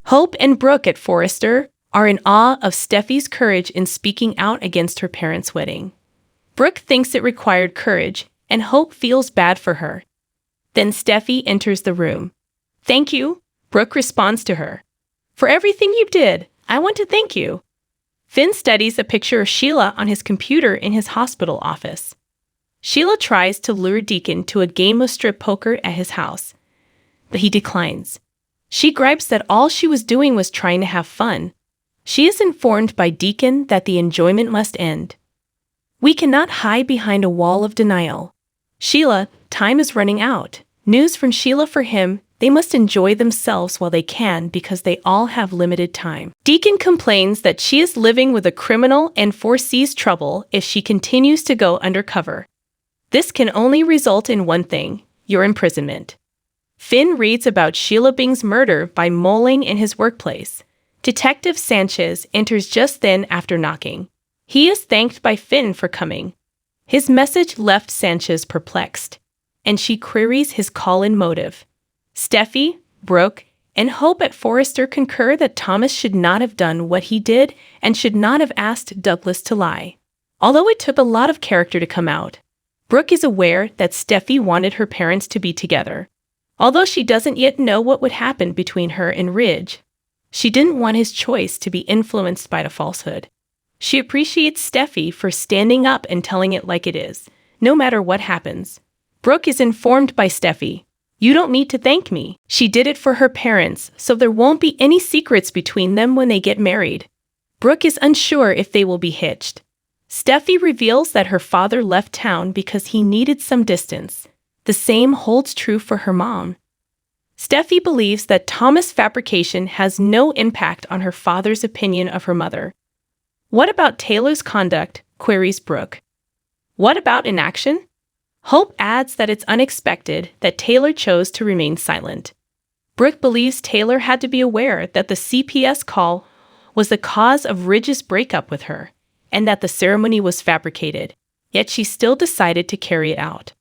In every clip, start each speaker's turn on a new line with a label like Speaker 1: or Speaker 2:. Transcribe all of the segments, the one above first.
Speaker 1: Hope and Brooke at Forrester are in awe of Steffy's courage in speaking out against her parents' wedding. Brooke thinks it required courage, and Hope feels bad for her. Then Steffy enters the room. "Thank you," Brooke responds to her. "For everything you did, I want to thank you." Finn studies a picture of Sheila on his computer in his hospital office. Sheila tries to lure Deacon to a game of strip poker at his house, but he declines. She gripes that all she was doing was trying to have fun. She is informed by Deacon that the enjoyment must end. "We cannot hide behind a wall of denial. Sheila, time is running out." News from Sheila for him: they must enjoy themselves while they can because they all have limited time. Deacon complains that she is living with a criminal and foresees trouble if she continues to go undercover. This can only result in one thing: your imprisonment. Finn reads about Sheila Bing's murder by moling in his workplace. Detective Sanchez enters just then after knocking. He is thanked by Finn for coming. His message left Sanchez perplexed, and she queries his call-in motive. Steffy, Brooke, and Hope at Forrester concur that Thomas should not have done what he did and should not have asked Douglas to lie. Although it took a lot of character to come out, Brooke is aware that Steffy wanted her parents to be together. Although she doesn't yet know what would happen between her and Ridge, she didn't want his choice to be influenced by the falsehood. She appreciates Steffy for standing up and telling it like it is, no matter what happens. Brooke is informed by Steffy. "You don't need to thank me. She did it for her parents, so there won't be any secrets between them when they get married." Brooke is unsure if they will be hitched. Steffy reveals that her father left town because he needed some distance. The same holds true for her mom. Steffy believes that Thomas' fabrication has no impact on her father's opinion of her mother. "What about Taylor's conduct?" queries Brooke. "What about inaction?" Hope adds that it's unexpected that Taylor chose to remain silent. Brooke believes Taylor had to be aware that the CPS call was the cause of Ridge's breakup with her, and that the ceremony was fabricated, yet she still decided to carry it out.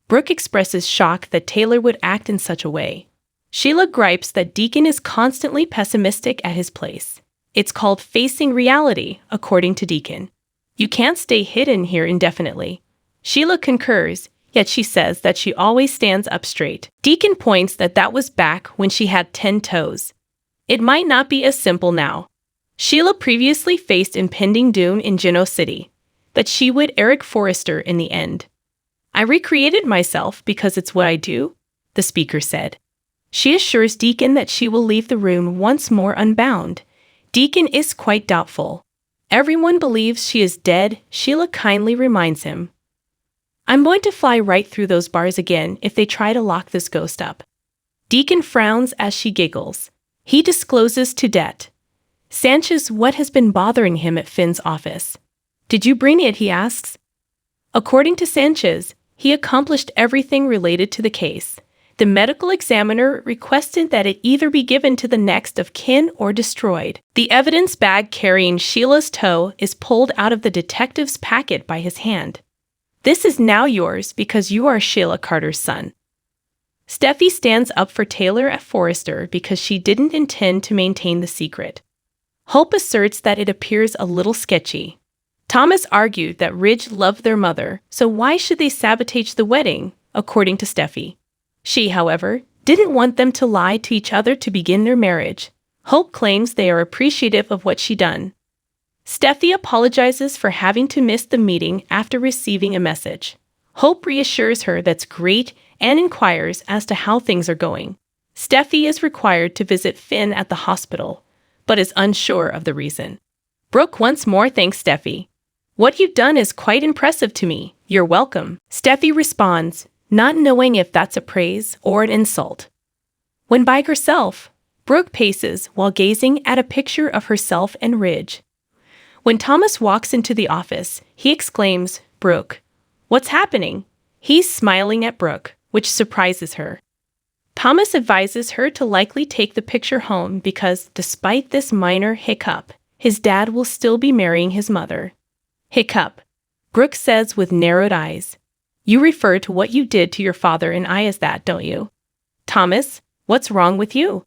Speaker 1: Brooke expresses shock that Taylor would act in such a way. Sheila gripes that Deacon is constantly pessimistic at his place. It's called facing reality, according to Deacon. "You can't stay hidden here indefinitely." Sheila concurs, yet she says that she always stands up straight. Deacon points that was back when she had 10 toes. It might not be as simple now. Sheila previously faced impending doom in Geno City, but she would Eric Forrester in the end. "I recreated myself because it's what I do," the speaker said. She assures Deacon that she will leave the room once more unbound. Deacon is quite doubtful. Everyone believes she is dead, Sheila kindly reminds him. "I'm going to fly right through those bars again if they try to lock this ghost up." Deacon frowns as she giggles. He discloses to Det Sanchez what has been bothering him at Finn's office. "Did you bring it?" he asks. According to Sanchez, he accomplished everything related to the case. The medical examiner requested that it either be given to the next of kin or destroyed. The evidence bag carrying Sheila's toe is pulled out of the detective's packet by his hand. "This is now yours because you are Sheila Carter's son." Steffy stands up for Taylor at Forrester because she didn't intend to maintain the secret. Hope asserts that it appears a little sketchy. Thomas argued that Ridge loved their mother, so why should they sabotage the wedding, according to Steffy. She, however, didn't want them to lie to each other to begin their marriage. Hope claims they are appreciative of what she done. Steffy apologizes for having to miss the meeting after receiving a message. Hope reassures her that's great and inquires as to how things are going. Steffy is required to visit Finn at the hospital, but is unsure of the reason. Brooke once more thanks Steffy. "What you've done is quite impressive to me. You're welcome." Steffy responds, not knowing if that's a praise or an insult. When by herself, Brooke paces while gazing at a picture of herself and Ridge. When Thomas walks into the office, he exclaims, "Brooke, what's happening?" He's smiling at Brooke, which surprises her. Thomas advises her to likely take the picture home because, despite this minor hiccup, his dad will still be marrying his mother. Hiccup, Brooke says with narrowed eyes. "You refer to what you did to your father and I as that, don't you?" "Thomas, what's wrong with you?"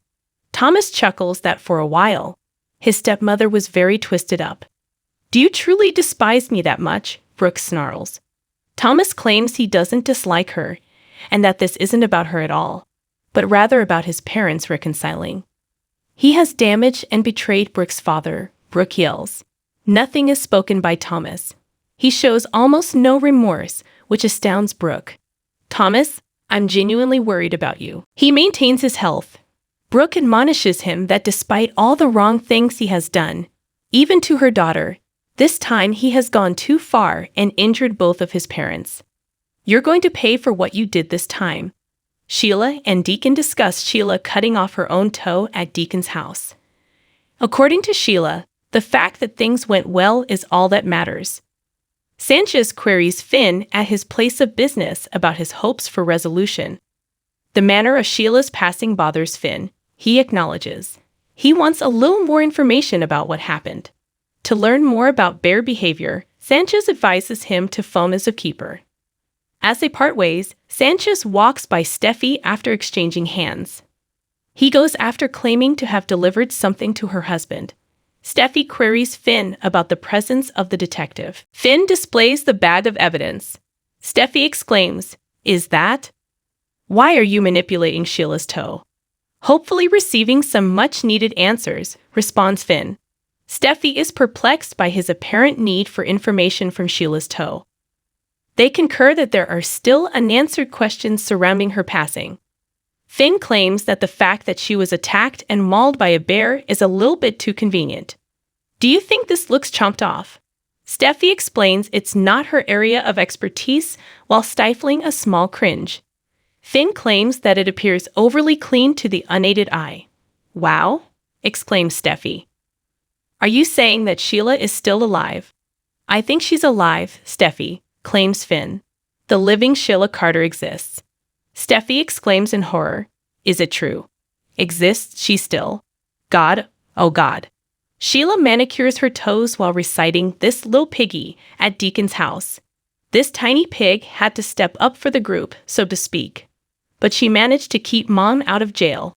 Speaker 1: Thomas chuckles that for a while, his stepmother was very twisted up. Do you truly despise me that much? Brooke snarls. Thomas claims he doesn't dislike her, and that this isn't about her at all, but rather about his parents reconciling. He has damaged and betrayed Brooke's father, Brooke yells. Nothing is spoken by Thomas. He shows almost no remorse, which astounds Brooke. Thomas, I'm genuinely worried about you. He maintains his health. Brooke admonishes him that despite all the wrong things he has done, even to her daughter, this time he has gone too far and injured both of his parents. You're going to pay for what you did this time. Sheila and Deacon discuss Sheila cutting off her own toe at Deacon's house. According to Sheila, the fact that things went well is all that matters. Sanchez queries Finn at his place of business about his hopes for resolution. The manner of Sheila's passing bothers Finn, he acknowledges. He wants a little more information about what happened. To learn more about bear behavior, Sanchez advises him to phone a zookeeper. As they part ways, Sanchez walks by Steffy after exchanging hands. He goes after claiming to have delivered something to her husband. Steffy queries Finn about the presence of the detective. Finn displays the bag of evidence. Steffy exclaims, "Is that? Why are you manipulating Sheila's toe?" Hopefully receiving some much-needed answers, responds Finn. Steffy is perplexed by his apparent need for information from Sheila's toe. They concur that there are still unanswered questions surrounding her passing. Finn claims that the fact that she was attacked and mauled by a bear is a little bit too convenient. Do you think this looks chomped off? Steffy explains it's not her area of expertise while stifling a small cringe. Finn claims that it appears overly clean to the unaided eye. Wow, exclaims Steffy. Are you saying that Sheila is still alive? I think she's alive, Steffy, claims Finn. The living Sheila Carter exists. Steffy exclaims in horror. Is it true? Exists she still? God, oh God. Sheila manicures her toes while reciting This Little Piggy at Deacon's house. This tiny pig had to step up for the group, so to speak. But she managed to keep Mom out of jail.